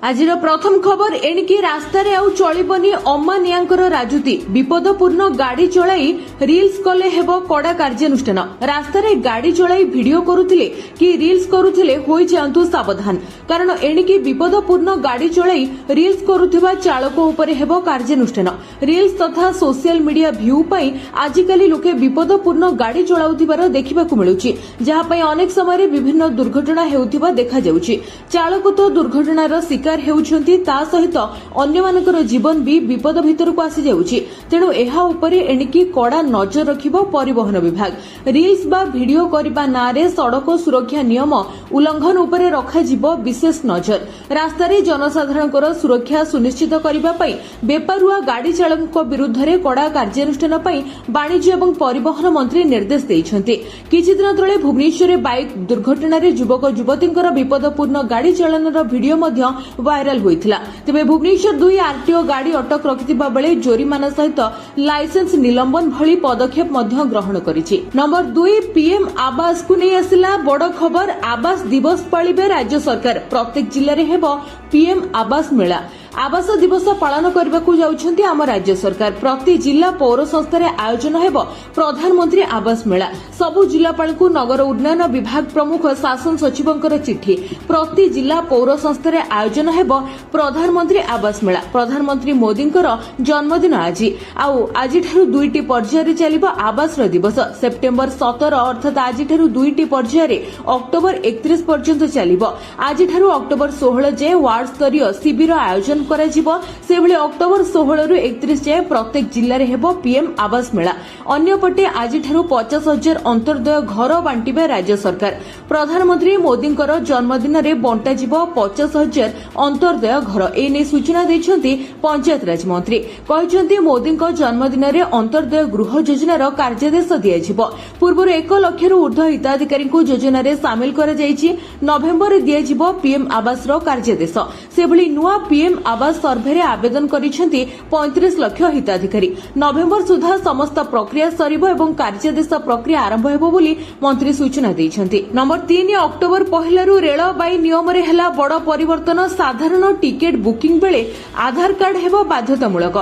ଆଜିର ପ୍ରଥମ ଖବର ଏଣିକି ରାସ୍ତାରେ ଆଉ ଚଳିବନି ଅମାନିଆଙ୍କର ରାଜୁତି। ବିପଦପୂର୍ଣ୍ଣ ଗାଡ଼ି ଚଳାଇ ରିଲ୍ସ କଲେ ହେବ କଡ଼ା କାର୍ଯ୍ୟାନୁଷ୍ଠାନ। ରାସ୍ତାରେ ଗାଡ଼ି ଚଳାଇ ଭିଡିଓ କରୁଥିଲେ କି ରିଲ୍ସ କରୁଥିଲେ ହୋଇଯାଆନ୍ତୁ ସାବଧାନ, କାରଣ ଏଣିକି ବିପଦପୂର୍ଣ୍ଣ ଗାଡ଼ି ଚଳାଇ ରିଲ୍ସ କରୁଥିବା ଚାଳକ ଉପରେ ହେବ କାର୍ଯ୍ୟାନୁଷ୍ଠାନ। ରିଲ୍ସ ତଥା ସୋସିଆଲ ମିଡିଆ ଭ୍ୟୁ ପାଇଁ ଆଜିକାଲି ଲୋକେ ବିପଦପୂର୍ଣ୍ଣ ଗାଡ଼ି ଚଳାଉଥିବାର ଦେଖିବାକୁ ମିଳୁଛି, ଯାହା ପାଇଁ ଅନେକ ସମୟରେ ବିଭିନ୍ନ ଦୁର୍ଘଟଣା ହେଉଥିବା ଦେଖାଯାଉଛି। ଚାଳକ ତ ଦୁର୍ଘଟଣାର ଶିକାର ହେଉଛନ୍ତି, ତା ସହିତ ଅନ୍ୟମାନଙ୍କର ଜୀବନ ବି ବିପଦ ଭିତରକୁ ଆସିଯାଉଛି। ତେଣୁ ଏହା ଉପରେ ଏଣିକି କଡ଼ା ନଜର ରଖିବ ପରିବହନ ବିଭାଗ। ରିଲ୍ସ ବା ଭିଡିଓ କରିବା ନାଁରେ ସଡ଼କ ସୁରକ୍ଷା ନିୟମ ଉଲ୍ଲଂଘନ ଉପରେ ରଖାଯିବ ବିଶେଷ ନଜର। ରାସ୍ତାରେ ଜନସାଧାରଣଙ୍କର ସୁରକ୍ଷା ସୁନିଶ୍ଚିତ କରିବା ପାଇଁ ବେପାରୁଆ ଗାଡ଼ି ଚାଳକଙ୍କ ବିରୁଦ୍ଧରେ କଡ଼ା କାର୍ଯ୍ୟାନୁଷ୍ଠାନ ପାଇଁ ବାଣିଜ୍ୟ ଏବଂ ପରିବହନ ମନ୍ତ୍ରୀ ନିର୍ଦ୍ଦେଶ ଦେଇଛନ୍ତି। କିଛିଦିନ ତଳେ ଭୁବନେଶ୍ୱରରେ ବାଇକ୍ ଦୁର୍ଘଟଣାରେ ଯୁବକ ଯୁବତୀଙ୍କର ବିପଦପୂର୍ଣ୍ଣ ଗାଡ଼ି ଚାଳନାର ଭିଡିଓ ମଧ୍ୟ ଭାଇରାଲ ହୋଇଥିଲା। ତେବେ ଭୁବନେଶ୍ୱର 2 ଆରଟିଓ ଗାଡ଼ି ଅଟକ ରଖିଥିବା ବେଳେ ଜୋରିମାନା ସହିତ ଲାଇସେନ୍ସ ନିଲମ୍ବନ ଭଳି ପଦକ୍ଷେପ ମଧ୍ୟ ଗ୍ରହଣ କରିଛି। ନମ୍ବର 2 ପିଏମ୍ ଆବାସକୁ ନେଇ ଆସିଲା ବଡ଼ ଖବର। ଆବାସ ଦିବସ ପାଳିବେ ରାଜ୍ୟ ସରକାର। ପ୍ରତ୍ୟେକ ଜିଲ୍ଲାରେ ହେବ ପିଏମ୍ ଆବାସ ମେଳା। ଆବାସ ଦିବସ ପାଳନ କରିବାକୁ ଯାଉଛନ୍ତି ଆମ ରାଜ୍ୟ ସରକାର। ପ୍ରତି ଜିଲ୍ଲା ପୌର ସଂସ୍ଥାରେ ଆୟୋଜନ ହେବ ପ୍ରଧାନମନ୍ତ୍ରୀ ଆବାସ ମେଳା। ସବୁ ଜିଲ୍ଲାପାଳଙ୍କୁ ନଗର ଉନ୍ନୟନ ବିଭାଗ ପ୍ରମୁଖ ଶାସନ ସଚିବଙ୍କର ଚିଠି। ପ୍ରତି ଜିଲ୍ଲା ପୌର ସଂସ୍ଥାରେ ଆୟୋଜନ ହେବ ପ୍ରଧାନମନ୍ତ୍ରୀ ଆବାସ ମେଳା। ପ୍ରଧାନମନ୍ତ୍ରୀ ମୋଦିଙ୍କର ଜନ୍ମଦିନ ଆଜି, ଆଉ ଆଜିଠାରୁ 2ଟି ପର୍ଯ୍ୟାୟରେ ଚାଲିବ ଆବାସର ଦିବସ। ସେପ୍ଟେମ୍ବର 17 ଅର୍ଥାତ୍ ଆଜିଠାରୁ 2ଟି ପର୍ଯ୍ୟାୟରେ ଅକ୍ଟୋବର 31 ପର୍ଯ୍ୟନ୍ତ ଚାଲିବ। ଆଜିଠାରୁ ଅକ୍ଟୋବର 16 ଯାଏଁ ୱାର୍ଡ ସ୍ତରୀୟ ଶିବିର ଆୟୋଜନ କରାଯିବ। ସେଭଳି ଅକ୍ଟୋବର 16ରୁ 31 ଯାଏଁ ପ୍ରତ୍ୟେକ ଜିଲ୍ଲାରେ ହେବ ପିଏମ୍ ଆବାସ ମେଳା। ଅନ୍ୟପଟେ ଆଜିଠାରୁ 50,000 ଅନ୍ତର୍ଦୟ ଘର ବାଣ୍ଟିବେ ରାଜ୍ୟ ସରକାର। ପ୍ରଧାନମନ୍ତ୍ରୀ ମୋଦିଙ୍କର ଜନ୍ମଦିନରେ ବଣ୍ଟାଯିବ 50,000 ଅନ୍ତର୍ଦୟ ଘର। ଏନେଇ ସୂଚନା ଦେଇଛନ୍ତି ପଞ୍ଚାୟତରାଜ ମନ୍ତ୍ରୀ। କହିଛନ୍ତି ମୋଦିଙ୍କ ଜନ୍ମଦିନରେ ଅନ୍ତର୍ଦୟ ଗୃହ ଯୋଜନାର କାର୍ଯ୍ୟାଦେଶ ଦିଆଯିବ। ପୂର୍ବରୁ 1 ଲକ୍ଷରୁ ଉର୍ଦ୍ଧ୍ୱ ହିତାଧିକାରୀଙ୍କୁ ଯୋଜନାରେ ସାମିଲ କରାଯାଇଛି। ନଭେମ୍ବରରେ ଦିଆଯିବ ପିଏମ୍ ଆବାସର କାର୍ଯ୍ୟାଦେଶ। ସେଭଳି ନୂଆ ପିଏମ୍ ଆବାସ ସର୍ଭେରେ ଆବେଦନ କରିଛନ୍ତି 35 ଲକ୍ଷ ହିତାଧିକାରୀ। ନଭେମ୍ବର ସୁଦ୍ଧା ସମସ୍ତ ପ୍ରକ୍ରିୟା ସରିବ ଏବଂ କାର୍ଯ୍ୟାଦେଶ ପ୍ରକ୍ରିୟା ଆରମ୍ଭ ହେବ ବୋଲି ମନ୍ତ୍ରୀ ସୂଚନା ଦେଇଛନ୍ତି। ନମ୍ବର 3 ଅକ୍ଟୋବର 1ରୁ ରେଳବାଇ ନିୟମରେ ହେଲା ବଡ଼ ପରିବର୍ତ୍ତନ। ସାଧାରଣ ଟିକେଟ୍ ବୁକିଂ ବେଳେ ଆଧାର କାର୍ଡ ହେବ ବାଧ୍ୟତାମୂଳକ।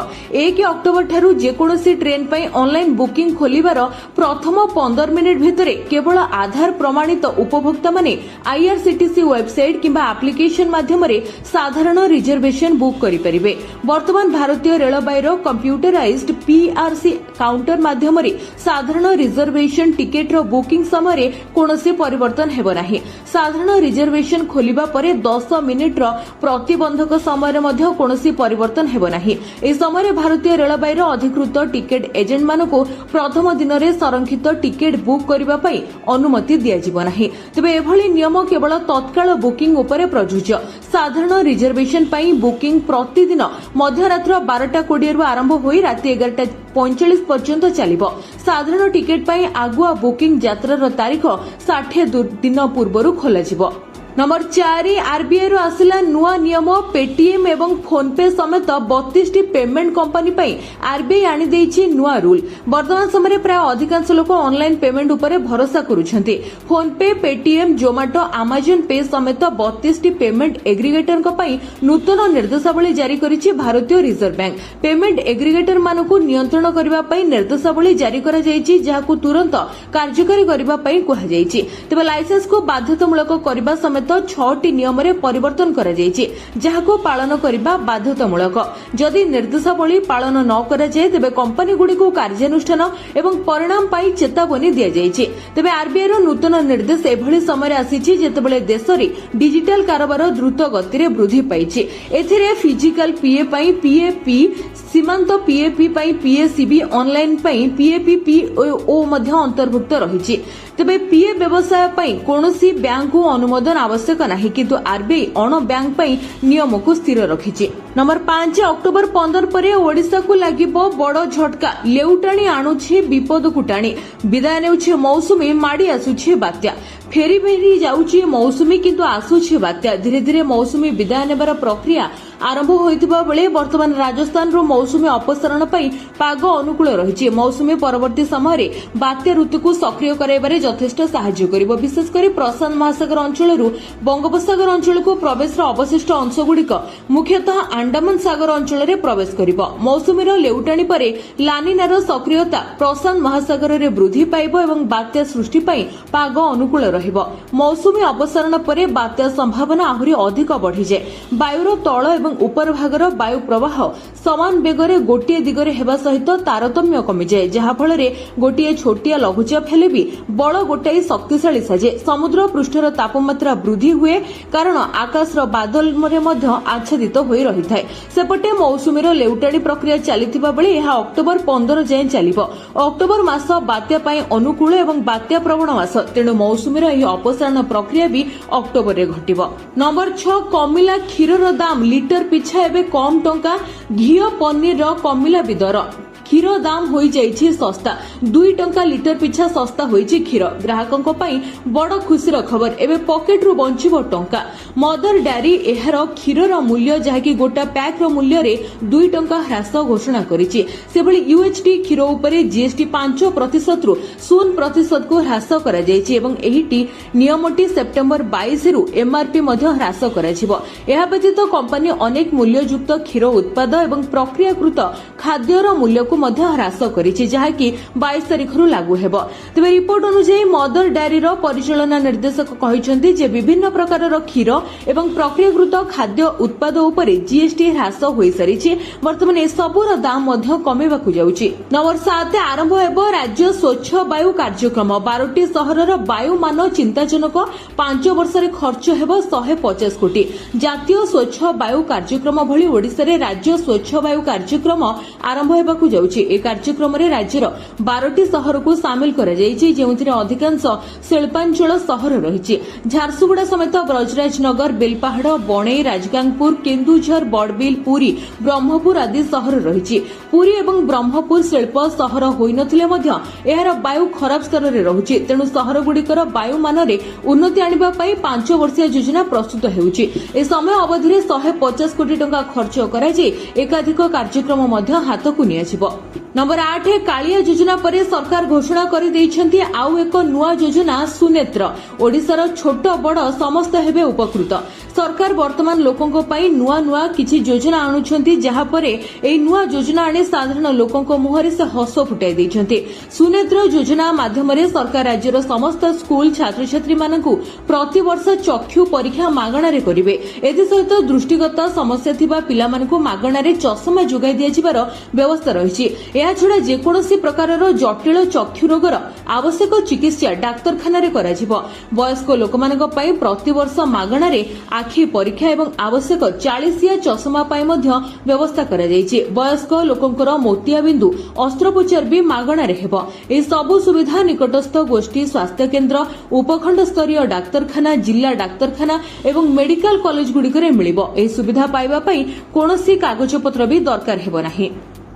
1 ଅକ୍ଟୋବର ଠାରୁ ଯେକୌଣସି ଟ୍ରେନ୍ ପାଇଁ ଅନଲାଇନ୍ ବୁକିଂ ଖୋଲିବାର ପ୍ରଥମ 15 ମିନିଟ୍ ଭିତରେ କେବଳ ଆଧାର ପ୍ରମାଣିତ ଉପଭୋକ୍ତାମାନେ ଆଇଆରସିଟିସି ୱେବସାଇଟ୍ କିମ୍ବା ଆପ୍ଲିକେସନ ମାଧ୍ୟମରେ ସାଧାରଣ ରିଜର୍ଭେସନ ବୁକ୍ କରିପାରିବେ। ବର୍ତ୍ତମାନ ଭାରତୀୟ ରେଳବାଇର କମ୍ପ୍ୟୁଟରାଇଜ୍ଡ ପିଆରସି କାଉଣ୍ଟର ମାଧ୍ୟମରେ ସାଧାରଣ ରିଜର୍ଭେସନ ଟିକେଟ୍ର ବୁକିଂ ସମୟରେ କୌଣସି ପରିବର୍ତ୍ତନ ହେବ ନାହିଁ। ସାଧାରଣ ରିଜର୍ଭେସନ ଖୋଲିବା ପରେ 10 ମିନିଟ୍ର ପ୍ରତିବନ୍ଧକ ସମୟରେ ମଧ୍ୟ କୌଣସି ପରିବର୍ତ୍ତନ ହେବ ନାହିଁ। ଏହି ସମୟରେ ଭାରତୀୟ ରେଳବାଇର ଅଧିକୃତ ଟିକେଟ୍ ଏଜେଣ୍ଟମାନଙ୍କୁ ପ୍ରଥମ ଦିନରେ ସଂରକ୍ଷିତ ଟିକେଟ୍ ବୁକ୍ କରିବା ପାଇଁ ଅନୁମତି ଦିଆଯିବ ନାହିଁ। ତେବେ ଏଭଳି ନିୟମ କେବଳ ତତ୍କାଳ ବୁକିଂ ଉପରେ ପ୍ରଯୁଜ୍ୟ। ସାଧାରଣ ରିଜର୍ଭେସନ ପାଇଁ ବୁକିଂ ପ୍ରତିଦିନ ମଧ୍ୟରାତ୍ର 12:20ରୁ ଆରମ୍ଭ ହୋଇ ରାତି 11:45 ପର୍ଯ୍ୟନ୍ତ ଚାଲିବ। ସାଧାରଣ ଟିକେଟ୍ ପାଇଁ ଆଗୁଆ ବୁକିଂ ଯାତ୍ରାର ତାରିଖ 60 ଦିନ ପୂର୍ବରୁ ଖୋଲାଯିବ। ନମ୍ବର 4 ଆରବିଆଇରୁ ଆସିଲା ନୂଆ ନିୟମ। ପେଟିଏମ୍ ଏବଂ ଫୋନ୍ପେ ସମେତ 32ଟି ପେମେଣ୍ଟ କମ୍ପାନୀ ପାଇଁ ଆରବିଆଇ ଆଣିଦେଇଛି ନୂଆ ରୁଲ୍। ବର୍ତ୍ତମାନ ସମୟରେ ପ୍ରାୟ ଅଧିକାଂଶ ଲୋକ ଅନଲାଇନ୍ ପେମେଣ୍ଟ ଉପରେ ଭରସା କରୁଛନ୍ତି। PhonePe, Paytm, Zomato, Amazon pay ସମେତ 32ଟି ପେମେଣ୍ଟ ଏଗ୍ରିଗେଟରଙ୍କ ପାଇଁ ନୂତନ ନିର୍ଦ୍ଦେଶାବଳୀ ଜାରି କରିଛି ଭାରତୀୟ ରିଜର୍ଭ ବ୍ୟାଙ୍କ। ପେମେଣ୍ଟ ଏଗ୍ରିଗେଟରମାନଙ୍କୁ ନିୟନ୍ତ୍ରଣ କରିବା ପାଇଁ ନିର୍ଦ୍ଦେଶାବଳୀ ଜାରି କରାଯାଇଛି, ଯାହାକୁ ତୁରନ୍ତ କାର୍ଯ୍ୟକାରୀ କରିବା ପାଇଁ କୁହାଯାଇଛି। ତେବେ ଲାଇସେନ୍ସକୁ ବାଧ୍ୟତାମୂଳକ କରିବା ସମେତ 6ଟି ନିୟମରେ ପରିବର୍ତ୍ତନ କରାଯାଇଛି, ଯାହାକୁ ପାଳନ କରିବା ବାଧ୍ୟତାମୂଳକ। ଯଦି ନିର୍ଦ୍ଦେଶାବଳୀ ପାଳନ ନ କରାଯାଏ ତେବେ କମ୍ପାନୀଗୁଡ଼ିକୁ କାର୍ଯ୍ୟାନୁଷ୍ଠାନ ଏବଂ ପରିଣାମ ପାଇଁ ଚେତାବନୀ ଦିଆଯାଇଛି। ତେବେ ଆରବିଆଇର ନୂତନ ନିର୍ଦ୍ଦେଶ ଏଭଳି ସମୟରେ ଆସିଛି ଯେତେବେଳେ ଦେଶରେ ଡିଜିଟାଲ କାରବାର ଦ୍ରୁତ ଗତିରେ ବୃଦ୍ଧି ପାଇଛି। ଏଥିରେ ଫିଜିକାଲ ପିଏ ପାଇଁ ପିଏପି, ସୀମାନ୍ତ ପିଏପି ପାଇଁ ପିଏସିବି, ଅନଲାଇନ୍ ପାଇଁ ପିଏପିପିଓ ମଧ୍ୟ ଅନ୍ତର୍ଭୁକ୍ତ ରହିଛି। ତେବେ ପିଏ ବ୍ୟବସାୟ ପାଇଁ କୌଣସି ବ୍ୟାଙ୍କକୁ ଅନୁମୋଦନ ଆବଶ୍ୟକ ନାହିଁ, କିନ୍ତୁ ଆରବିଆଇ ଅଣ ବ୍ୟାଙ୍କ ପାଇଁ ନିୟମକୁ ସ୍ଥିର ରଖିଛି। ନମ୍ବର 5 ଅକ୍ଟୋବର 15 ପରେ ଓଡ଼ିଶାକୁ ଲାଗିବ ବଡ଼ ଝଟକା। ଲେଉଟାଣି ଆଣୁଛି ବିପଦକୁ ଟାଣି। ବିଦାୟ ନେଉଛି ମୌସୁମୀ, ମାଡ଼ି ଆସୁଛି ବାତ୍ୟା। ଫେରି ଫେରି ଯାଉଛି ମୌସୁମୀ, କିନ୍ତୁ ଆସୁଛି ବାତ୍ୟା। ଧୀରେ ଧୀରେ ମୌସୁମୀ ବିଦାୟ ନେବାର ପ୍ରକ୍ରିୟା आरंभ होइतिबा बेले वर्तमान राजस्थान रो मौसुमी अपसारण पई पाग अनुकूल रहिछि। मौसुमी परवर्ती समय बात्या ऋतु को सक्रिय कराइबारे यथेष्ट सहाय्य करिबो। विशेषकर प्रशांत महासागर अंचलरू बंगोपसागर अंचल को प्रवेश अवशिष्ट अंशगुड़िक मुख्यतः अंडमान सागर अंचल में प्रवेश करिबो। मौसुमीर लेउटाणी परे लानिनार सक्रियता प्रशांत महासागर में वृद्धि पाइबो एवं बात्या सृष्टि पई पाग अनुकूल रहिबो। मौसुमी अपसारण परे बात्या संभावना आहुरी अधिक बढ़ी जाए। वायुर तल एवं उपर भागर वायु प्रवाह समान बेगरे गोटे दिगरे हेबा सहित तारतम्य कमी जाए, जहा फଳରେ गोटे छोटिया लघुचाप हेले भी बड़ गोटाई शक्तिशाली साजे। समुद्र पृष्ठर तापमात्रा वृद्धि हुए कारण आकाशर बादल आच्छादित होई रहिथाय। सेपटे मौसुमीर लेउटाणी प्रक्रिया चलिथिबा बेले एहा अक्टोबर 15 जाए चलिबो। अक्टोबर मास बात्या पई अनुकूल एवं बात्या प्रवण मास, तेणु मौसुमीर एही अपसारण प्रक्रिया भी अक्टोबर रे घटिबो। नंबर 6 कमिला क्षीरर दाम लिटर पिछा एबे कम टंका। घी पनीर कमिला भी दर। क्षीर दाम हो जाइछि सस्ता। 2 टंका लिटर पिछा सस्ता होइछि क्षीर। ग्राहकों पई बड़ खुशीर खबर। एबे पॉकेट रु बंचिबो टंका। मदर डेयरी एहार क्षीरर मूल्य जहाँकि गोटा पैक रो मूल्य रे 2 टंका ह्रास घोषणा करिछि। सेभଳି यूएचटी क्षीर उपरे जीएसटी 5% रु 0% को ह्रास करा जाइछि एवं एहिटी नियमटी सेप्टेम्बर 22 रु एमआरपी मध्य ह्रास कराजिबो। एहा व्यतीत कंपनी अनेक मूल्ययुक्त क्षीर उत्पाद एवं प्रक्रियाकृत खाद्यर मूल्य को मध्य ह्रास करिछि, जहाँकि 22 तारिख रु लागू हेबो। तेबे रिपोर्ट अनुसार मदर डेयरीर परिचालना निर्देशक कहिसंति जे विभिन्न प्रकारर क्षीर एवं प्रक्रियाकृत खाद्य उत्पाद उपरे जीएसटी ह्रास होई सारिछि। वर्तमान ए सबुर दाम मध्य कमेबाकू जाउछि। नंबर 7 आरंभ हेबो राज्य स्वच्छ वायु कार्यक्रम। 12टी सहरर वायु मान चिंताजनक। 5 वर्ष रे खर्च हेबो 150 कोटी। जातीय स्वच्छ वायु कार्यक्रम भली ओडिसा रे राज्य स्वच्छ वायु कार्यक्रम आरंभ हेबाकू जाउछि। ए कार्यक्रम रे राज्यर 12टी सहर को सामिल करा जाइछि, जेउथिरे अधिकांश शिल्पांचल सहर रहिछि। झारसुगुड़ा समेत ब्रजराजनगर, बेलपाहाड़, बणई, राजगांगपुर, केन्दुझर, बड़बिल, पुरी, ब्रह्मपुर आदि सहर रहिछि। पुरी एवं ब्रह्मपुर शिल्प सहर होइनथिले मध्य एहार वायु खराब स्तर रे रहुछि, तेणु सहर गुड़िकर वायु मान रे उन्नति आनिबा पई 5 वर्षीय योजना प्रस्तुत हेउछि। ए समय अवधि रे 150 कोटी टंका खर्च करा जाय एकाधिक कार्यक्रम मध्य हातकु नियाजिबो। नंबर 8 कालिया योजना पर सरकार घोषणा कर दैछंती आउ एक नुआ योजना सुनेत्र। ओडिसार छोट बड़ समस्त हेबे उपकृत। सरकार वर्तमान लोकों पई नुआ नुआ किछि योजना आणुछंती, जहा परे एई नुआ योजना आने साधारण लोकों मुहरे से हस फुटाई दैछंती। सुनेत्र योजना माध्यम रे सरकार राज्यर समस्त स्कूल छात्र छात्री मानकु प्रति वर्ष चक्षु परीक्षा मागणा रे करिवे। एथि सहित दृष्टिगत समस्या थिबा पिला मानकु मागणा रे चश्मा जोगाई दिया जिबार व्यवस्था रहिछि। एहा छडा जेकोनोसी प्रकारर जटिल चक्षु रोगर आवश्यक चिकित्सा डाक्तरखाना रे कराजिबो। वयस्क लोकमानक पई प्रति वर्ष मागणा रे आखि परीक्षा एवं आवश्यक 40 चश्मा पाई मध्य व्यवस्था करा जायछि। वयस्क लोकंकर मोतियाबिंदु अस्त्रोपचार भी मागणा रे हेबो। ए सबु सुविधा निकटस्थ गोष्ठी स्वास्थ्य केन्द्र, उपखंड स्तरीय डाक्तरखाना, जिला डाक्तरखाना एवं मेडिकल कॉलेज गुड़िकरे मिलिबो। ए सुविधा पाइबा पई कोनोसी कागजपत्र भी दरकार हेबो नाही।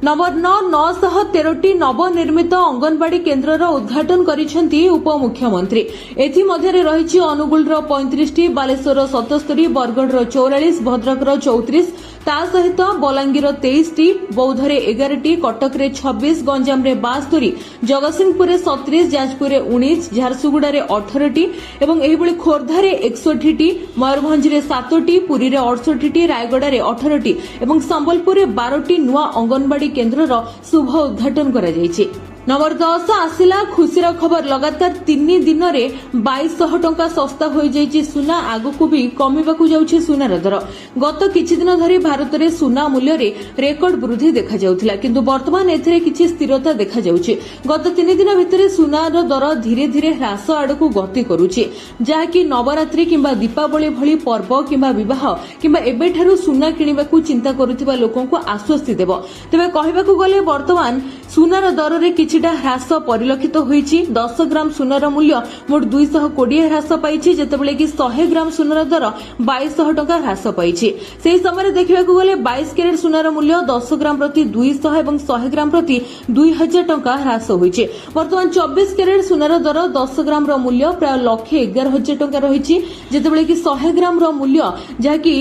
नंबर 9 913टी नवनिर्मित अंगनवाड़ी केन्द्रर उद्घाटन करिसेंती उपमुख्यमंत्री। एथि मध्यरे रहिछि अनुगुलर 35टी, बालेश्वर 77, बरगढ़र 44, भद्रकर 34, ता सहित बलांगीर 23टी, बौद्धरे 11टी, कटकरे 26, गंजामरे 72, जगतसिंहपुरे 37, जाजपुरे 19, झारसुगुड़ारे 18टी एवं एहिबळी खोर्धारे 61टी, मयूरभंजरे 7टी, पुरीरे 68टी, रायगड़ारे 18टी एवं संबलपुरे 12टी नुआ अंगनवाड़ी केन्द्रर शुभ उद्घाटन करा जायछि। नंबर 10 आसिला खुशीर खबर। लगातार 3 दिन रे 2200 टंका सस्ता हो जाइछि सुना। आगकु भी कमिबाकू जाउछि सुनार दर। गत किछि दिन धरि भारत रे सुना मूल्य रे रेकर्ड वृद्धि देखा जाउथिला, किंतु वर्तमान एथिरे किछि स्थिरता देखा जाउछि। गत 3 दिन भितरे सुनार दर धीरे धीरे ह्रास आडकू गति करूछि, जाहाकि नवरात्रि किंबा दीपावली भली पर्व किंबा विवाह किंबा एबेठारु सुना किनिबाकू चिंता करूथिबा लोकंकु आश्वस्ति देबो। तेबे कहिबाकू गले वर्तमान ସୁନାର ଦରରେ କିଛିଟା ହ୍ରାସ ପରିଲକ୍ଷିତ ହୋଇଛି। 10 ଗ୍ରାମ ସୁନାର ମୂଲ୍ୟ ମୋଟ 220 ହ୍ରାସ ପାଇଛି, ଯେତେବେଳେ କି 100 ଗ୍ରାମ ସୁନାର ଦର 2200 ଟଙ୍କା ହ୍ରାସ ପାଇଛି। ସେହି ସମୟରେ ଦେଖିବାକୁ ଗଲେ 22 କ୍ୟାରେଟ୍ ସୁନାର ମୂଲ୍ୟ 10 ଗ୍ରାମ ପ୍ରତି 200 ଏବଂ 100 ଗ୍ରାମ ପ୍ରତି 2000 ଟଙ୍କା ହ୍ରାସ ହୋଇଛି। ବର୍ତ୍ତମାନ 24 କ୍ୟାରେଟ୍ ସୁନାର ଦର 10 ଗ୍ରାମର ମୂଲ୍ୟ ପ୍ରାୟ 1,11,000 ଟଙ୍କା ରହିଛି, ଯେତେବେଳେ କି 100 ଗ୍ରାମର ମୂଲ୍ୟ ଯାହାକି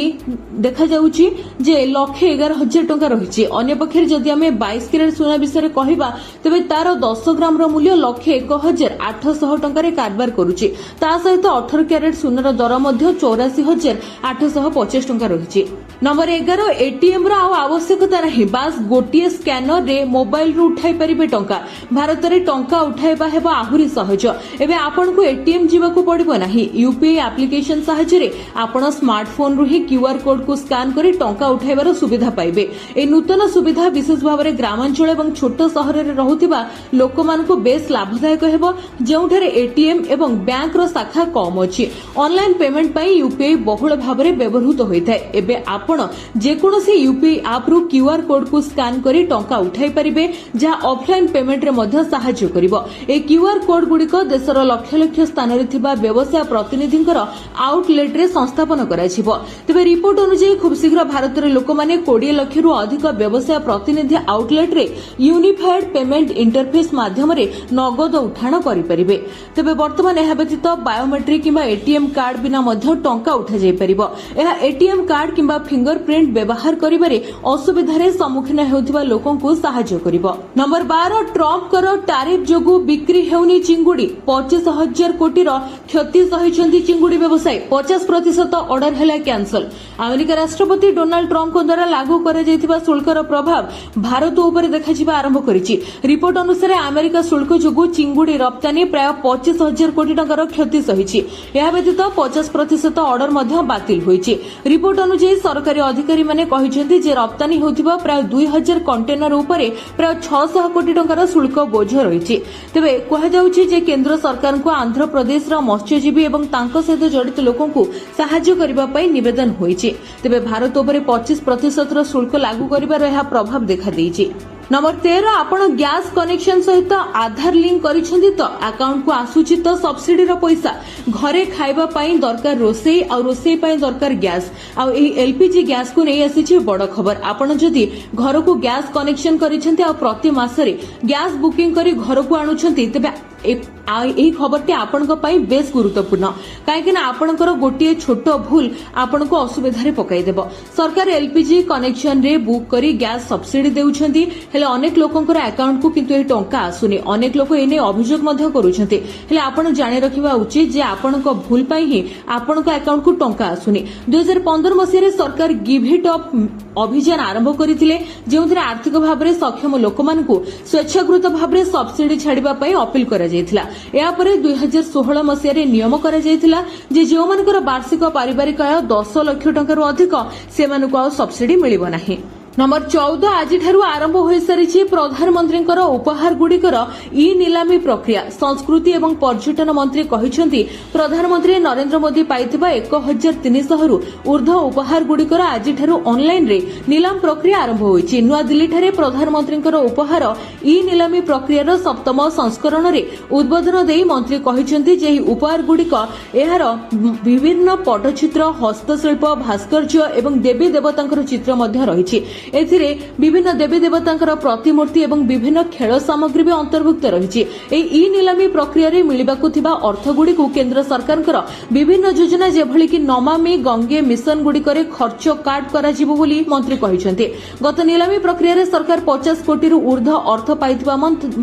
ଦେଖାଯାଉଛି ଯେ 1,11,000 ଟଙ୍କା ରହିଛି। ଅନ୍ୟପକ୍ଷରେ ଯଦି ଆମେ 22 କ୍ୟାରେଟ୍ ସୁନା ବିଷୟରେ କହିବା ତେବେ ତାର 10 ଗ୍ରାମର ମୂଲ୍ୟ 1,01,800 ଟଙ୍କାରେ କାରବାର କରୁଛି। ତା ସହିତ 18 କ୍ୟାରେଟ୍ ସୁନାର ଦର ମଧ୍ୟ 84,850 ଟଙ୍କା ରହିଛି। ନମ୍ବର 11, ଏଟିଏମ୍ ର ଆଉ ଆବଶ୍ୟକତା ନାହିଁ, ବାସ୍ ଗୋଟିଏ ସ୍କାନରରେ ମୋବାଇଲରୁ ଉଠାଇ ପାରିବେ ଟଙ୍କା। ଭାରତରେ ଟଙ୍କା ଉଠାଇବା ହେବ ଆହୁରି ସହଜ। ଏବେ ଆପଣଙ୍କୁ ଏଟିଏମ୍ ଯିବାକୁ ପଡ଼ିବ ନାହିଁ। ୟୁପିଆଇ ଆପ୍ଲିକେସନ ସାହାଯ୍ୟରେ ଆପଣ ସ୍ମାର୍ଟଫୋନରୁ ହିଁ କ୍ୟୁଆର କୋଡକୁ ସ୍କାନ କରି ଟଙ୍କା ଉଠାଇବାର ସୁବିଧା ପାଇବେ। ଏହି ନୂତନ ସୁବିଧା ବିଶେଷ ଭାବରେ ଗ୍ରାମାଞ୍ଚଳ ଏବଂ ଛୋଟ ସହରରେ ରହୁଥିବା ଲୋକମାନଙ୍କୁ ବେଶ୍ ଲାଭଦାୟକ ହେବ, ଯେଉଁଠାରେ ଏଟିଏମ୍ ଏବଂ ବ୍ୟାଙ୍କର ଶାଖା କମ୍ ଅଛି। ଅନଲାଇନ ପେମେଣ୍ଟ ପାଇଁ ୟୁପିଆଇ ବହୁଳ ଭାବରେ ବ୍ୟବହୃତ ହୋଇଥାଏ। ଏବେ ଆପଣ ଯେକୌଣସି ୟୁପିଆଇ ଆପ୍ରୁ କ୍ୟୁଆର କୋଡକୁ ସ୍କାନ କରି ଟଙ୍କା ଉଠାଇ ପାରିବେ, ଯାହା ଅଫଲାଇନ ପେମେଣ୍ଟରେ ମଧ୍ୟ ସାହାଯ୍ୟ କରିବ। ଏହି କ୍ୟୁଆର କୋଡ ଗୁଡ଼ିକ ଦେଶର ଲକ୍ଷ ଲକ୍ଷ ସ୍ଥାନରେ ଥିବା ବ୍ୟବସାୟ ପ୍ରତିନିଧିଙ୍କର ଆଉଟଲେଟ୍ରେ ସଂସ୍ଥାପନ କରାଯିବ। ତେବେ ରିପୋର୍ଟ ଅନୁଯାୟୀ ଖୁବ୍ ଶୀଘ୍ର ଭାରତରେ ଲୋକମାନେ 20 ଲକ୍ଷରୁ ଅଧିକ ବ୍ୟବସାୟ ପ୍ରତିନିଧି ଆଉଟଲେଟ୍ରେ ୟୁନିଫାଏଡ ପେମେଣ୍ଟ ଇଣ୍ଟରଫେସ୍ ମାଧ୍ୟମରେ ନଗଦ ଉଠାଣ କରିପାରିବେ। ତେବେ ବର୍ତ୍ତମାନ ଏହା ବ୍ୟତୀତ ବାୟୋମେଟ୍ରିକ୍ କିମ୍ବା ଏଟିଏମ୍ କାର୍ଡ ବିନା ମଧ୍ୟ ଟଙ୍କା ଉଠାଯାଇପାରିବ। ଏହା ଏଟିଏମ୍ କାର୍ଡ କିମ୍ବା ଫିଙ୍ଗର ପ୍ରିଣ୍ଟ ବ୍ୟବହାର କରିବାରେ ଅସୁବିଧାରେ ସମ୍ମୁଖୀନ ହେଉଥିବା ଲୋକଙ୍କୁ ସାହାଯ୍ୟ କରିବ। ନମ୍ବର 12, ଟ୍ରମ୍ପଙ୍କର ଟାରିଫ ଯୋଗୁଁ ବିକ୍ରି ହେଉନି ଚିଙ୍ଗୁଡ଼ି। 25,000 କୋଟିର କ୍ଷତି ସହିଛନ୍ତି ଚିଙ୍ଗୁଡ଼ି ବ୍ୟବସାୟୀ। 50% ଅର୍ଡର ହେଲା କ୍ୟାନସଲ। ଆମେରିକା ରାଷ୍ଟ୍ରପତି ଡୋନାଲ୍ଡ ଟ୍ରମ୍ପଙ୍କ ଦ୍ୱାରା ଲାଗୁ କରାଯାଇଥିବା ଶୁଳ୍କର ପ୍ରଭାବ ଭାରତ ଉପରେ ଦେଖାଯିବା ଆରମ୍ଭ କରିଛି। ରିପୋର୍ଟ ଅନୁସାରେ ଆମେରିକା ଶୁଳ୍କ ଯୋଗୁଁ ଚିଙ୍ଗୁଡ଼ି ରପ୍ତାନୀ ପ୍ରାୟ 25,000 କୋଟି ଟଙ୍କାର କ୍ଷତି ସହିଛି। ଏହା ବ୍ୟତୀତ 50% ଅର୍ଡର ମଧ୍ୟ ବାତିଲ ହୋଇଛି। ରିପୋର୍ଟ ଅନୁଯାୟୀ ସରକାରୀ ଅଧିକାରୀମାନେ କହିଛନ୍ତି ଯେ ରପ୍ତାନୀ ହେଉଥିବା ପ୍ରାୟ 2,000 କଣ୍ଟେନର ଉପରେ ପ୍ରାୟ 600 କୋଟି ଟଙ୍କାର ଶୁଳ୍କ ବୋଝ ରହିଛି। ତେବେ କୁହାଯାଉଛି ଯେ କେନ୍ଦ୍ର ସରକାରଙ୍କୁ ଆନ୍ଧ୍ରପ୍ରଦେଶର ମତ୍ସ୍ୟଜୀବୀ ଏବଂ ତାଙ୍କ ସହିତ ଜଡ଼ିତ ଲୋକଙ୍କୁ ସାହାଯ୍ୟ କରିବା ପାଇଁ ନିବେଦନ ହୋଇଛି। ତେବେ ଭାରତ ଉପରେ 25%ର ଶୁଳ୍କ ଲାଗୁ କରିବାର ଏହା ପ୍ରଭାବ ଦେଖାଦେଇଛି। ନମ୍ବର 13, ଆପଣ ଗ୍ୟାସ୍ କନେକ୍ସନ ସହିତ ଆଧାର ଲିଙ୍କ କରିଛନ୍ତି ତ ଆକାଉଣ୍ଟକୁ ଆସୁଛି ତ ସବସିଡିର ପଇସା। ଘରେ ଖାଇବା ପାଇଁ ଦରକାର ରୋଷେଇ, ଆଉ ରୋଷେଇ ପାଇଁ ଦରକାର ଗ୍ୟାସ୍। ଆଉ ଏହି ଏଲପିଜି ଗ୍ୟାସ୍କୁ ନେଇ ଆସିଛି ବଡ଼ ଖବର। ଆପଣ ଯଦି ଘରକୁ ଗ୍ୟାସ୍ କନେକ୍ସନ କରିଛନ୍ତି ଆଉ ପ୍ରତି ମାସରେ ଗ୍ୟାସ୍ ବୁକିଂ କରି ଘରକୁ ଆଣୁଛନ୍ତି, ତେବେ ଏହି ଖବରଟି ଆପଣଙ୍କ ପାଇଁ ବେଶ୍ ଗୁରୁତ୍ୱପୂର୍ଣ୍ଣ, କାହିଁକିନା ଆପଣଙ୍କର ଗୋଟିଏ ଛୋଟ ଭୁଲ ଆପଣଙ୍କୁ ଅସୁବିଧାରେ ପକାଇଦେବ। ସରକାର ଏଲପିଜି କନେକ୍ସନରେ ବୁକ୍ କରି ଗ୍ୟାସ୍ ସବସିଡି ଦେଉଛନ୍ତି, ହେଲେ ଅନେକ ଲୋକଙ୍କର ଆକାଉଣ୍ଟକୁ କିନ୍ତୁ ଏହି ଟଙ୍କା ଆସୁନି। ଅନେକ ଲୋକ ଏନେଇ ଅଭିଯୋଗ ମଧ୍ୟ କରୁଛନ୍ତି। ହେଲେ ଆପଣ ଜାଣି ରଖିବା ଉଚିତ ଯେ ଆପଣଙ୍କ ଭୁଲ ପାଇଁ ହିଁ ଆପଣଙ୍କ ଆକାଉଣ୍ଟକୁ ଟଙ୍କା ଆସୁନି। 2015 ମସିହାରେ ସରକାର ଗିଭ୍ ଇଟ୍ ଅପ୍ ଅଭିଯାନ ଆରମ୍ଭ କରିଥିଲେ, ଯେଉଁଥିରେ ଆର୍ଥିକ ଭାବରେ ସକ୍ଷମ ଲୋକମାନଙ୍କୁ ସ୍ୱେଚ୍ଛାକୃତ ଭାବରେ ସବସିଡି ଛାଡ଼ିବା ପାଇଁ ଅପିଲ କରାଯାଇଥିଲା। ଏହାପରେ 2016 ମସିହାରେ ନିୟମ କରାଯାଇଥିଲା ଯେ ଯେଉଁମାନଙ୍କର ବାର୍ଷିକ ପାରିବାରିକ ଆୟ 10 ଲକ୍ଷ ଟଙ୍କାରୁ ଅଧିକ, ସେମାନଙ୍କୁ ଆଉ ସବସିଡି ମିଳିବ ନାହିଁ। ନମ୍ବର 14, ଆଜିଠାରୁ ଆରମ୍ଭ ହୋଇସାରିଛି ପ୍ରଧାନମନ୍ତ୍ରୀଙ୍କର ଉପହାରଗୁଡ଼ିକର ଇ ନିଲାମୀ ପ୍ରକ୍ରିୟା। ସଂସ୍କୃତି ଏବଂ ପର୍ଯ୍ୟଟନ ମନ୍ତ୍ରୀ କହିଛନ୍ତି ପ୍ରଧାନମନ୍ତ୍ରୀ ନରେନ୍ଦ୍ର ମୋଦି ପାଇଥିବା 1,300ରୁ ଉର୍ଦ୍ଧ୍ୱ ଉପହାରଗୁଡ଼ିକର ଆଜିଠାରୁ ଅନଲାଇନରେ ନିଲାମ ପ୍ରକ୍ରିୟା ଆରମ୍ଭ ହୋଇଛି। ନୂଆଦିଲ୍ଲୀଠାରେ ପ୍ରଧାନମନ୍ତ୍ରୀଙ୍କର ଉପହାର ଇ ନିଲାମୀ ପ୍ରକ୍ରିୟାର 7ମ ସଂସ୍କରଣରେ ଉଦ୍ବୋଧନ ଦେଇ ମନ୍ତ୍ରୀ କହିଛନ୍ତି ଯେ ଏହି ଉପହାରଗୁଡ଼ିକ ଏହାର ବିଭିନ୍ନ ପଟ୍ଟଚିତ୍ର, ହସ୍ତଶିଳ୍ପ, ଭାସ୍କର୍ଯ୍ୟ ଏବଂ ଦେବୀ ଦେବତାଙ୍କର ଚିତ୍ର ମଧ୍ୟ ରହିଛି। ଏଥିରେ ବିଭିନ୍ନ ଦେବୀ ଦେବତାଙ୍କର ପ୍ରତିମୂର୍ତ୍ତି ଏବଂ ବିଭିନ୍ନ ଖେଳ ସାମଗ୍ରୀ ବି ଅନ୍ତର୍ଭୁକ୍ତ ରହିଛି। ଏହି ଇ ନିଲାମୀ ପ୍ରକ୍ରିୟାରେ ମିଳିବାକୁ ଥିବା ଅର୍ଥଗୁଡ଼ିକୁ କେନ୍ଦ୍ର ସରକାରଙ୍କର ବିଭିନ୍ନ ଯୋଜନା ଯେଭଳିକି ନମାମି ଗଙ୍ଗେ ମିଶନ ଗୁଡ଼ିକରେ ଖର୍ଚ୍ଚ କାଟ୍ କରାଯିବ ବୋଲି ମନ୍ତ୍ରୀ କହିଛନ୍ତି। ଗତ ନିଲାମୀ ପ୍ରକ୍ରିୟାରେ ସରକାର 50 କୋଟିରୁ ଉର୍ଦ୍ଧ୍ୱ ଅର୍ଥ ପାଇଥିବା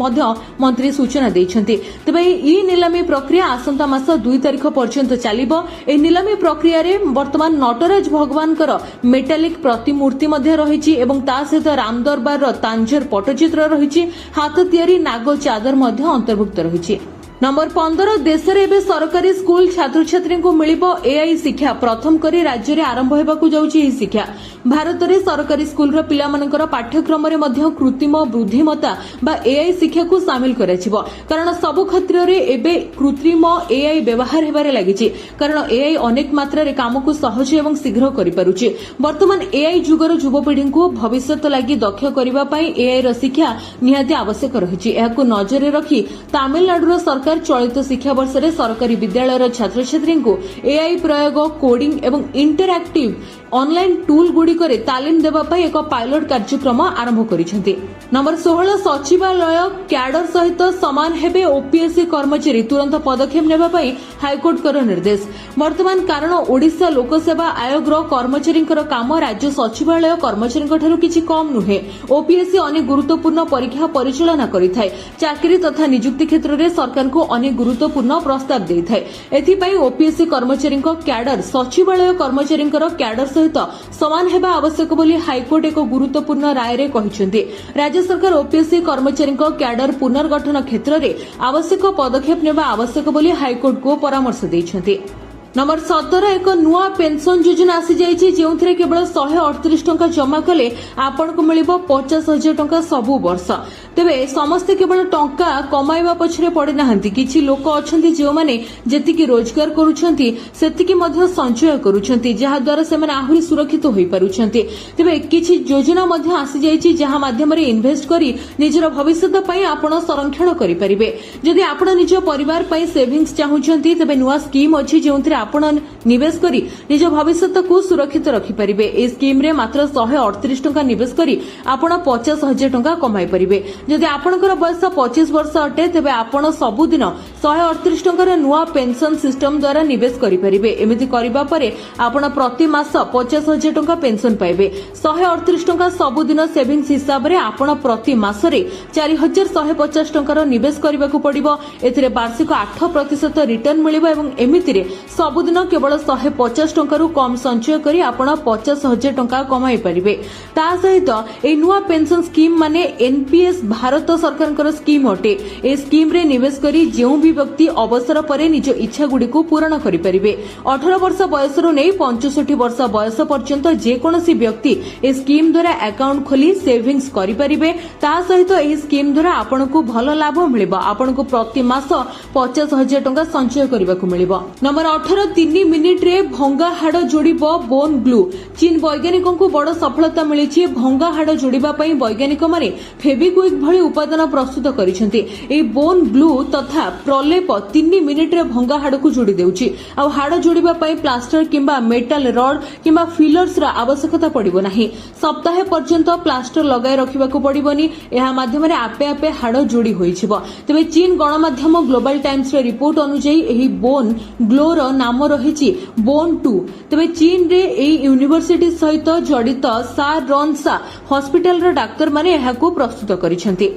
ମଧ୍ୟ ମନ୍ତ୍ରୀ ସୂଚନା ଦେଇଛନ୍ତି। ତେବେ ଏହି ଇ ନିଲାମୀ ପ୍ରକ୍ରିୟା ଆସନ୍ତା ମାସ 2 ତାରିଖ ପର୍ଯ୍ୟନ୍ତ ଚାଲିବ। ଏହି ନିଲାମୀ ପ୍ରକ୍ରିୟାରେ ବର୍ତ୍ତମାନ ନଟରାଜ ଭଗବାନଙ୍କର ମେଟାଲିକ୍ ପ୍ରତିମୂର୍ତ୍ତି ମଧ୍ୟ ରହିଛି ଏବଂ ତା ସହିତ ରାମଦରବାରର ତାଞ୍ଜର ପଟ୍ଟଚିତ୍ର ରହିଛି। ହାତ ତିଆରି ନାଗ ଚାଦର ମଧ୍ୟ ଅନ୍ତର୍ଭୁକ୍ତ ରହିଛି। नंबर 15 देश रे एबे सरकारी स्कूल छात्र छात्री को मिलिबो एआई शिक्षा प्रथम करी राज्य रे आरंभ हेबाकू जाउची एही शिक्षा भारत रे सरकारी स्कूल रो पिला मानकर पाठ्यक्रम रे मध्य कृत्रिम बुद्धिमत्ता बा एआई शिक्षा को शामिल कराजिबो कारण सब क्षेत्र रे एबे कृत्रिम एआई व्यवहार हेबारे लागिची कारण एआई अनेक मात्रा रे काम को सहज एवं शीघ्र करि पारुची वर्तमान एआई जुगर युवपीढ़ी को भविष्यत लागि दक्ष करिबा पई एआई रो शिक्षा निहाती आवश्यक रहिची एहाकू नजर रखी तमिलनाडु सरकार चलित शिक्षा वर्ष में सरकारी विद्यालय छात्र छात्री को एआई प्रयोग कोडिंग एवं इंटरएक्टिव ऑनलाइन टूल गुड़िक तालीम देवाई एक पायलट कार्यक्रम आरंभ करिसेंती। नंबर 16 सचिवालय क्याडर सहित समान हेबे ओपीएससी कर्मचारी तुरंत पदक्षेप नेबाई हाइकोर्ट निर्देश वर्तमान कारण ओडिशा लोकसेवा आयोग कर्मचारी काम राज्य सचिवालय कर्मचारी किछि कम नुहे ओपीएससी अनेक गुरुत्वपूर्ण परीक्षा परिचालना करिथाय चाकरी तथा नियुक्ति क्षेत्र में सरकार को अनेक गुरुत्वपूर्ण प्रस्ताव देइथाय एथिपई ओपीएससी कर्मचारी क्याडर सचिवालय कर्मचारी क्याडर सहित समान हेबा आवश्यक बोली हाइकोर्ट एक गुरुत्वपूर्ण राय रे कहिसेंती राज्य सरकार ओपीएससी कर्मचारी क्याडर पुनर्गठन क्षेत्र में आवश्यक पदक्षेप नेबा आवश्यक बोली हाइकोर्ट को परामर्श देइछंती। नंबर 17 एक नुआ पेंशन योजना आसी जाइछि जेउथिरे केवल 138 टंका जमा कले आपनको मिलिबो 50,000 टंका सबु वर्ष तेबे समस्ते केवल टंका कमाइबा पछरे पड़े नाहंती किछि लोक अछंती जे माने जेतिकी रोजगार करूछंती सेतिकी मध्ये संचय करूछंती जहा द्वारा से माने आहुरी सुरक्षित होई पारुछंती तेबे किछि योजना मध्ये आसी जाइछि जहा माध्यम रे इन्वेस्ट करी निजर भविष्यत पई आपण संरक्षण करि परिबे जदि आपण निज परिवार पई सेविंग्स चाहुछंती तेबे नुआ स्कीम अछि जेउथिरे आपण निवेश करी निज भविष्यत को सुरक्षित रखिपारे ए स्कीम रे मात्र 138 टंका निवेश करी आपण 50,000 टंका कमाई परिबे जदि आपणकर बयस 25 वर्ष अटे तेबे आपण सबुदिन 138 टंकार नुआ पेंशन सिस्टम द्वारा निवेश करिपारिबे एमिति करिबा परे आपण प्रति मास 50,000 टंका पेंशन पाइबे 138 टंका सबुदिन सेविंग्स हिसाब रे आपण प्रति मास रे 4,150 टंकार निवेश करबाकू पड़िबो एथिरे वार्षिक 8% रिटर्न मिलिबो एवं एमिति रे सबुदिन केवल 150 टंका कम संचय करी आपण 50,000 टंका कमाई परिबे ता सहित ए नुआ पेंशन स्कीम माने एनपीएस भारत सरकार स्कीम अटे ए स्कीम रे निवेश करी जेउ भी व्यक्ति अवसर परे निज इच्छा गुडी को पूर्ण करि परिबे 18 वर्ष बयस रो नै 65 वर्ष बयस पर्यंत जे कोनोसी व्यक्ति ए स्कीम द्वारा अकाउंट खोली सेविंग्स करि परिबे ता सहित ए स्कीम द्वारा आपण को भलो लाभ मिलिबो आपण को प्रति मास 50,000 टंका संचय करबाकू मिलिबो। नंबर 18 3 मिनिट रे भंगा हाड़ जोड़िबो बोन ग्लू चीन वैज्ञानिकों को बड़ सफलता मिली भंगा हाड़ जोड़िबा पई वैज्ञानिक माने फेविक्विक भली उपादान प्रस्तुत करिसेंती ए बोन ग्लू तथा प्रलेप 3 मिनिट रे भंगा हाड़ को जोड़ी देउची आ हाड़ जोड़िबा पई प्लास्टर किंबा मेटल रड किंबा फिलर्स रा आवश्यकता पड़िबो नाही सप्ताह पर्यंत प्लास्टर लगाय रखिबाकू पड़िबोनी एहा माध्यम रे आपे आपे हाड़ जोड़ी होइछिबो तबे चीन गणमाध्यम ग्लोबल टाइम्स रे रिपोर्ट अनुसार एही बोन ग्लो रो नाम रहिछि बोन 2 तबे चीन रे एही यूनिवर्सिटी सहित जड़ित साररनसा हॉस्पिटल रो डाक्टर माने एहाकू प्रस्तुत करिसेंती।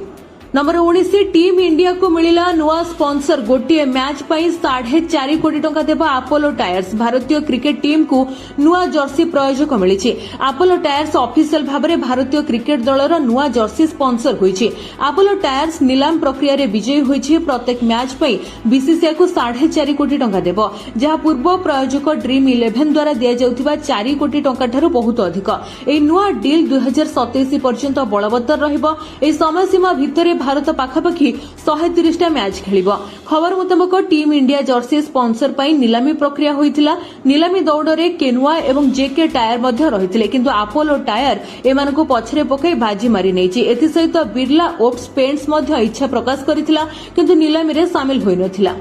नंबर 19 टीम इंडिया को मिलिला नुआ स्पॉन्सर गोटे मैच पई 4.5 कोटी टंका देबा अपोलो टायर्स भारतीय क्रिकेट टीम को नुआ जर्सी प्रयोजक मिली अपोलो टायर्स ऑफिशियल भाव में भारतीय क्रिकेट दलर नुआ जर्सी स्पॉन्सर होईछि अपोलो टायर्स नीलाम प्रक्रिया रे विजयी होईछि प्रत्येक मैच पई बीसीसीआई को 4.5 कोटी टंका देबो जहां पूर्व प्रयोजक ड्रीम 11 द्वारा दिया जाउथिबा 4 कोटी टंका ठारू बहुत अधिक ए नुआ डील 2027 पर्यंत बलवत्तर रहइबो ए समय सीमा भितरे भारत पाखापाखि 130 टा मैच खेलिबो खबर मुताबिक टीम इंडिया जर्सी स्पॉन्सर पई नीलामी प्रक्रिया होइतिला नीलामी दौड़रे केनुआ एवं जेके टायर मध्य रहितिले किंतु अपोलो टायर एमानको पछरे पकई बाजी मारी नैछि एथि सहित बिरला ओप्स पेंट्स मध्य इच्छा प्रकाश करितिला किंतु नीलामी रे शामिल होई नथिला।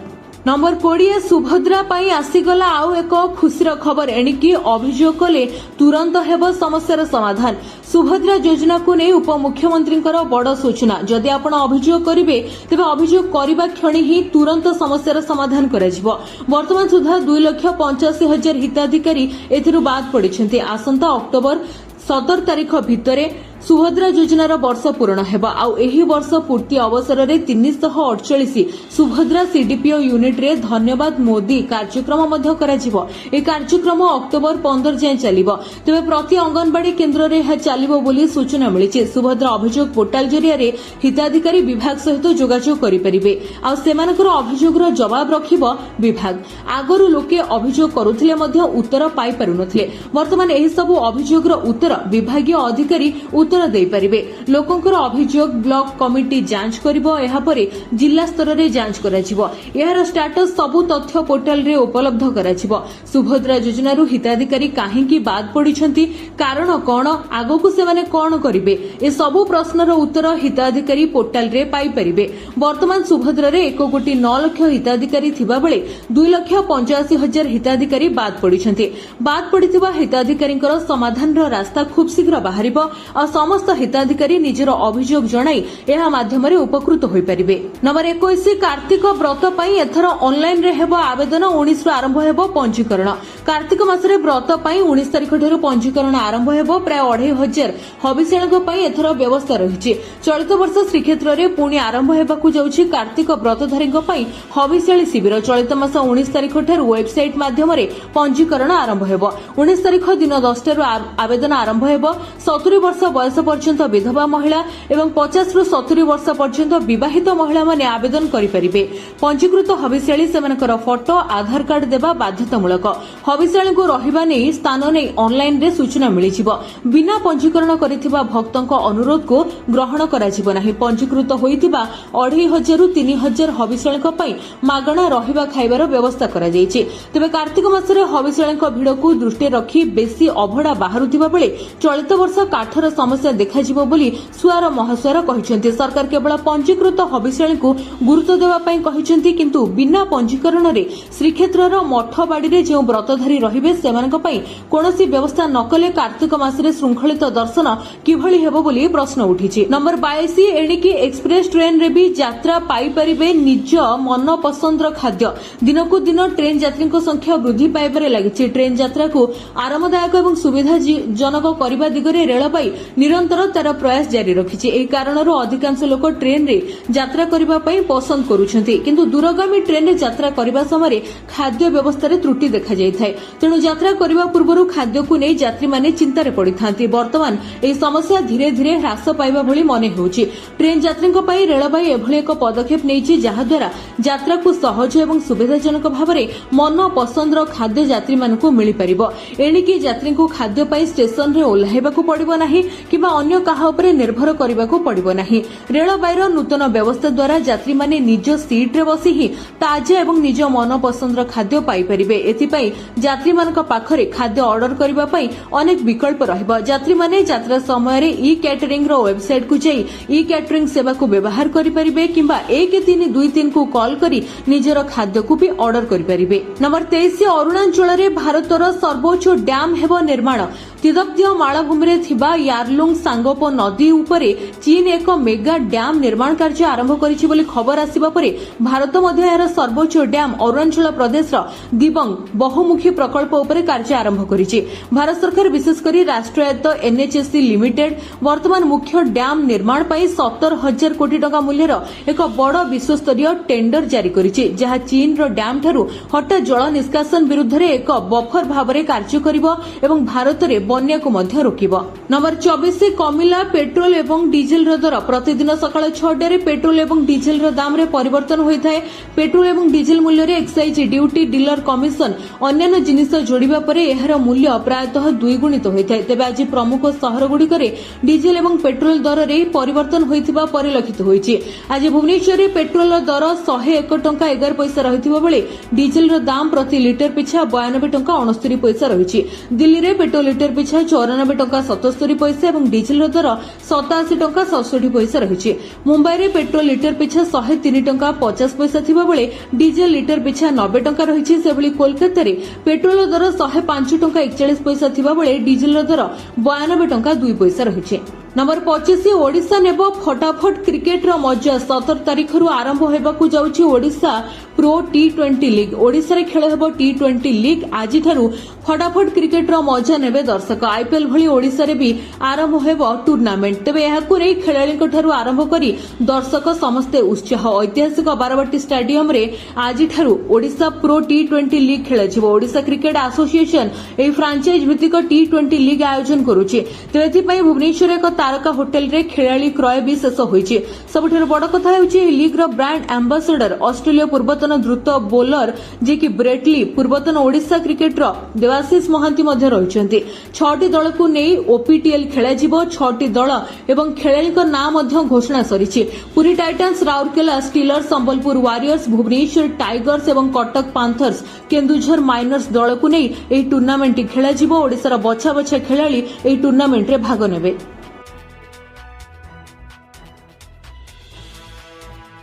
नंबर 20 सुभद्रा पाई आसीगला आउ एक खुशीर खबर एणिकी अभियोग कले तुरंत हेब समस्यार समाधान सुभद्रा योजना को नहीं उपमुख्यमंत्री बड़ सूचना जदि आपण अभियोग करेंगे तेज अभियोग करने क्षण ही तुरंत समस्यार समाधान कराजिबो वर्तमान सुधा 2,85,000 हिताधिकारी एथिरु बाद पड़िछन्ति आसंता अक्टोबर 17 तारीख भितरे सुभद्रा योजनार वर्ष पूरण हेब आउ एही वर्ष पूर्ति अवसर में 348 सुभद्रा सीडीपीओ यूनिट रे धन्यवाद मोदी कार्यक्रम मध्य कराजिबो। ए कार्यक्रम अक्टोबर 15 जाए चलिबो। तेबे प्रति अंगनवाड़ी केन्द्र रे यह चलिबो बोली सूचना मिली। सुभद्रा अभियोग पोर्टाल जरिया रे हिताधिकारी विभाग सहित जोगाजोग करि परिबे आ सेमानकर अभियोगर जवाब रखिबो विभाग। आगरु लोके अभियोग करुथिले मध्य उत्तर पाई पारुनथिले। वर्तमान एही सबु अभियोगर उत्तर विभागीय अधिकारी उत्तर देई परिबे। लोकंकर अभियोग ब्लॉक कमिटी जांच करिबो। एहा परे जिला स्तर रे जांच कराजिबो। एहार स्टेटस सबु तथ्य पोर्टाल रे उपलब्ध कराजिबो। सुभद्रा योजनारु हिताधिकारी काहेकि बाद पडिछंती, कारण कोन, आगोकु सेमाने कोन करिबे, ए सबु प्रश्नर उत्तर हिताधिकारी पोर्टाल रे पाई परिबे। वर्तमान सुभद्रा रे 1 कोटी 9 लाख हिताधिकारी थिबा बेले 2,85,000 हिताधिकारी बाद पडिछंती। बाद पडिथिबा हिताधिकारींकर समाधानर रास्ता खूब शीघ्र बाहरिबो आ समस्त हिताधिकारी निजर अभियोग जणाई एहा माध्यमरे उपकृत होई परिबे। नंबर 21 कार्तिक व्रत पई एथर ऑनलाइन रे हेबो आवेदन। 19 आरंभ हेबो पंजीकरण। कार्तिक मासरे व्रत पई 19 तारिख ठेर पंजीकरण आरंभ हेबो। प्राय 2,500 हबिषाणीक पई एथर व्यवस्था रहिछि। चलित वर्ष श्रीक्षेत्र रे पुणी आरंभ हेबाकु जाउछि कार्तिक व्रतधारीक पई हबिषाणी शिविर। चलित मास 19 तारिख ठेर वेबसाइट माध्यमरे पंजीकरण आरंभ हेबो। 19 तारिख दिन 10 टारु आवेदन आरंभ हेबो। 70 वर्ष बयस पर्यंत विधवा महिला एवं 50 रु 70 वर्ष पर्यंत विवाहित महिला माने आवेदन करि परिबे। पंजीकृत हबिषाणी सेमानकर फोटो आधार कार्ड देबा बाध्यतामूलक। हबिषाणी को रहिबा नै स्थान नै ऑनलाइन रे सूचना मिलिजिबो। बिना पंजीकरण करिथिबा भक्तक अनुरोध को ग्रहण कराजिबो नाही। पंजीकृत होइथिबा 2,500 रु 3,000 हबिषाणीक पई मागणा रहिबा खाइबार व्यवस्था करा जायछि। तेबे कार्तिक मासरे हबिषाणीक भिड़ को दृष्टि रखी बेसी अभड़ा बाहरुथिबा बेले चलित वर्ष काठर समस्या देखाजिबो बोली सुआर महासुआर कहिसेंति। सरकार केवल पंजीकृत हबिषाणी को गुरुत्व देबा पई कहिसेंति, किंतु बिना पंजीकरण रे श्रीक्षेत्रर मठबाड़ी रे जे व्रतधारी रहिबे सेमानक पई कोनोसी व्यवस्था न कले कार्तिक मासरे श्रृंखलित दर्शन किभଳି हेबो बोली प्रश्न उठिछि। नंबर 22 एणिकी एक्सप्रेस ट्रेन रे भी यात्रा पाई परिबे निज मन पसंदर खाद्य। दिनकु दिन ट्रेन यात्री संख्या वृद्धि पाइबारे लागिछि। ट्रेन यात्रा को आरामदायक एवं सुविधाजनक करबा दिगरे रेलबाई निरंतर तार प्रयास जारी रखिछि। एही कारणरो अधिकांश लोक ट्रेन रे यात्रा करबा पई पसंद करूछन्ति, किंतु दूरगामी ट्रेन रे यात्रा करबा समय खाद्य व्यवस्था रे त्रुटि देखा जायथाय। तेणु यात्रा करबा पूर्वरु खाद्य को नै यात्री माने चिंतारे पड़िथांती। वर्तमान एही समस्या धीरे धीरे ह्रास पाइबा भली मने होउछि। ट्रेन यात्रीक पई रेलबाई एभली एक पदक्षेप नेइछि जहा द्वारा यात्रा को सहज एवं सुविधाजनक भाबरे मन पसंदर खाद्य यात्री मानकु मिलि परिबो। एणिकी यात्री को खाद्य पाई स्टेशन रे ओल्हाइबाकु पड़िबो नाही किबा अन्य काहा उपरे निर्भर करिबाकु पड़िबो नाही। रेलबाईर नूतन व्यवस्था द्वारा यात्री माने निज सीट रे बसी ही ताजा एवं निज मन पसंदर खाद्य पाई परिबे। एथिपई यात्री मानक पाखरे खाद्य ऑर्डर करिबा पई अनेक विकल्प रहिबो। यात्री माने यात्रा समय रे ई कैटरिंग रो वेबसाइट को जाई ई कैटरिंग सेवा को व्यवहार करि परिबे किबा 1323 को कॉल करी निजर खाद्य को भी ऑर्डर करि परिबे। नंबर 23 अरुणाचल रे भारतर सर्वोच्च डैम हेबो निर्माण। तिदब्दीय मालभूमि रे थिबा यारलुंग सांगोपो नदी उपरे चीन एक मेगा डैम निर्माण कार्य आरंभ करिछि बोली खबर आसिबा परे भारत मध्ये यार सर्वोच्च डैम अरुणाचल प्रदेश रो दिबंग बहुमुखी प्रकल्प उपरे कार्य आरंभ करिछि। भारत सरकार विशेष करी राष्ट्रायत्त एनएचएससी लिमिटेड वर्तमान मुख्य डैम निर्माण पई 70,000 कोटी टका मूल्यर एक बड़ विश्वस्तरीय टेंडर जारी करिछि, जहा चीन रो डैम ठारू हटा जल निष्कासन विरुद्ध रे एक बफर भाबरे कार्य करिवो एवं भारत रे बन्या को मध्य रोकिबो। नंबर 24 कमिला पेट्रोल एवं डीजेल रो दर। प्रतिदिन सकाळ 6 रे पेट्रोल एवं डीजेल रो दाम रे परिवर्तन होइथाय। पेट्रोल एवं डीजेल मूल्य रे एक्साइज ड्यूटी डीलर कमिशन अन्य जिनिस जोड़िबा परे एहार मूल्य प्रायतः 2 गुणित होइथाय। तेबे आज प्रमुख शहर गुडी करे डीजेल एवं पेट्रोल दर रे परिवर्तन होइथिबा परिलक्षित होइछि। आज भुवनेश्वर रे पेट्रोल दर 101 टंका 11 पैसा रहिथिबा बेले डीजेल रो दाम प्रति लिटर पिछा 92 टंका 69 पैसा रहिछि। दिल्ली रे पेट्रोल लिटर पिछा 94 टंका 77 पैसा एवं डीजेल रो दर 87 टंका 67 पैसा रहिछि। मुंबई रे पेट्रोल लिटर पिछा 103 टंका 50 पैसा थिबा बेले डीजेल लिटर पिछा 90 टंका रहिछि। सेबली कोलकाता रे पेट्रोल दर 105 टंका 41 पैसा थिबा बेले डीजेल रो दर 92 टंका 2 पैसा रहिछि। नंबर 25 ओडिशा नेब फटाफट क्रिकेट रो मजा 17 तारिख रु आरंभ होबाकू जाउछि ओडिशा प्रो टी20 लीग। ओडिशा रे खेल हेबो टी20 लीग। आज ठारू फटाफट क्रिकेट रो मजा नेबे दर्शक। आईपीएल भली ओडिशा रे भी आरंभ हेबो टूर्नामेंट। तबे एहाकू नै खेलाळीक ठारू आरंभ करी दर्शक समस्ते उत्साह। ऐतिहासिक बारवाटी स्टेडियम रे आज ठारू ओडिशा प्रो टी20 लीग खेल जिवो। ओडिशा क्रिकेट एसोसिएशन ए फ्रांचाइज भित्तिक टी20 लीग आयोजन करूछि। तबे एथि पई भुवनेश्वर एक तारका होटेल रे खेलाड़ी क्रय भी शेष होईछि। सबठारु बड़ कथा हेउछि ए लीग रो ब्रांड एम्बेसडर ऑस्ट्रेलिया पूर्वतन द्रुत बोलर जे कि ब्रेटली पूर्वतन ओडिशा क्रिकेट रो देवाशीष महांती मध्ये रहिछन्ति। 6टी दल को नै ओपीटीएल खेला जिवो। 6टी दल एवं खेलाड़ीक नाम मध्ये घोषणा सरिछि। Puri titans, Rourkela steelers, Sambalpur warriors, Bhubaneswar tigers एवं कटक पांथर्स, केन्दुझर माइनर्स दल को नै ए टूर्नामेंट खेला जिवो। ओडिसा रो बछा बछा खेलाड़ी ए टूर्नामेंट रे भाग नेबे।